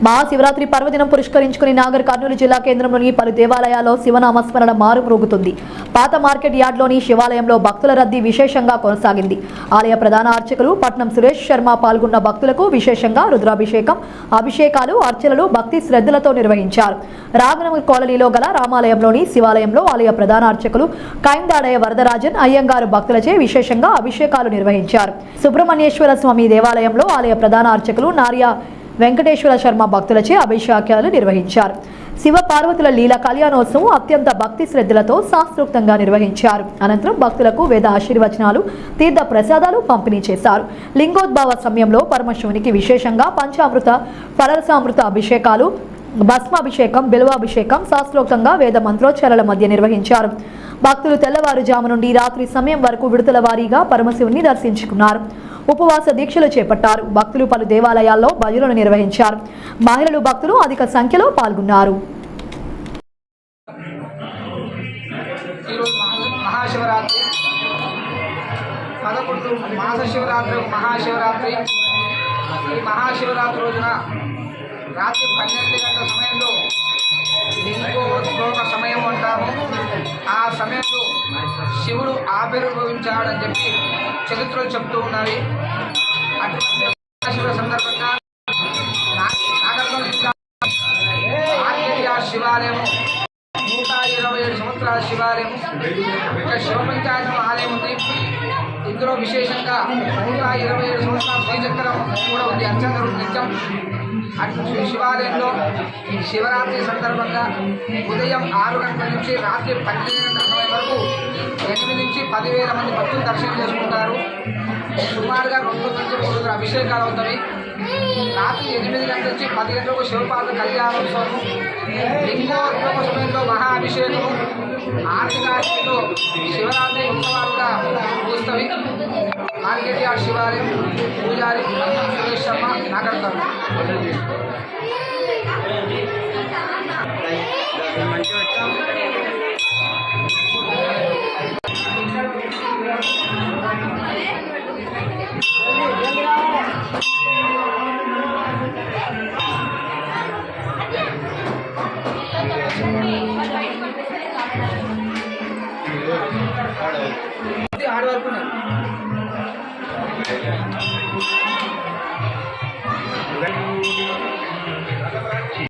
మహాశివరాత్రి పర్వదినం పురస్కరించుకుని నాగర్ కర్నూలు జిల్లా కేంద్రంలోని పలు దేవాలయాల్లో శివనామస్మరణ మారుమ్రోగుతుంది. పాత మార్కెట్ యార్డ్లోని శివాలయంలో భక్తుల రద్దీ విశేషంగా కొనసాగింది. ఆలయ ప్రధాన అర్చకులు పట్నం సురేష్ శర్మ పాల్గొన్న భక్తులకు విశేషంగా రుద్రాభిషేకం, అభిషేకాలు, అర్చనలు భక్తి శ్రద్ధలతో నిర్వహించారు. రాగనగర్ కాలనీలో గల రామాలయంలోని శివాలయంలో ఆలయ ప్రధాన అర్చకులు కైందాడయ వరదరాజన్ అయ్యంగారు భక్తులచే విశేషంగా అభిషేకాలు నిర్వహించారు. సుబ్రహ్మణ్యేశ్వర స్వామి దేవాలయంలో ఆలయ ప్రధాన అర్చకులు నార్యా వెంకటేశ్వర శర్మ భక్తులచే అభిషేకాలు నిర్వహించారు. శివ పార్వతుల లీల కళ్యాణోత్సవం అత్యంత భక్తి శ్రద్ధలతో శాస్త్రోక్తంగా నిర్వహించారు. అనంతరం భక్తులకు వేద ఆశీర్వచనాలు, తీర్థ ప్రసాదాలు పంపిణీ చేశారు. లింగోద్భవ సమయంలో పరమశివునికి విశేషంగా పంచామృత, ఫలరసామృత అభిషేకాలు, భస్మాభిషేకం, బిల్వాభిషేకం శాస్త్రోక్తంగా వేద మంత్రోచ్చారాల మధ్య నిర్వహించారు. భక్తులు తెల్లవారుజాము నుండి రాత్రి సమయం వరకు విడతల వారీగా పరమశివుని దర్శించుకున్నారు. ఉపవాస దీక్షలు చేపట్టారు. భక్తులు పలు దేవాలయాల్లో భజనలు నిర్వహించారు. మహిళలు, భక్తులు అధిక సంఖ్యలో పాల్గొన్నారు. మహాశివరాత్రి 11 మాస శివరాత్రి మహాశివరాత్రి. ఈ మహాశివరాత్రి రోజున రాత్రి 12 గంటల సమయంలో లింగోద్భవ సమయం అంటాము. ఆ సమయంలో శివుడు ఆవిర్భవించాడని చెప్పి చరిత్రలు చెప్తూ ఉన్నవి. అటువంటి శివ సందర్భంగా శివాలయము 127 సంవత్సరాల శివాలయము, ఇక్కడ శివపంచాయతం ఆలయం ఉంది. ఇందులో విశేషంగా 127 సంవత్సరాల శ్రీచక్రం కూడా ఉంది. అర్చన నిత్యం అటు శివాలయంలో శివరాత్రి సందర్భంగా ఉదయం 6 గంటల నుంచి రాత్రి 12 గంటల సమయం వరకు 8 నుంచి 10,000 మంది భక్తులు దర్శనం చేసుకుంటారు. సుమారుగా 2 నుంచి 3 అభిషేకాలు అవుతాయి. రాత్రి 8 గంటల నుంచి 10 గంటలకు శివపార్వతుల కళ్యాణోత్సవం, లింగోద్భవ సమయంలో మహా అభిషేకము, ఆర్తికార్తిలో శివరాత్రి ఉత్సవాలుగా పూస్తవి. మార్కెట్ యార్డ్ శివాలయం పూజారి సురేష్ శర్మ నాగర్. ఆడ వరకు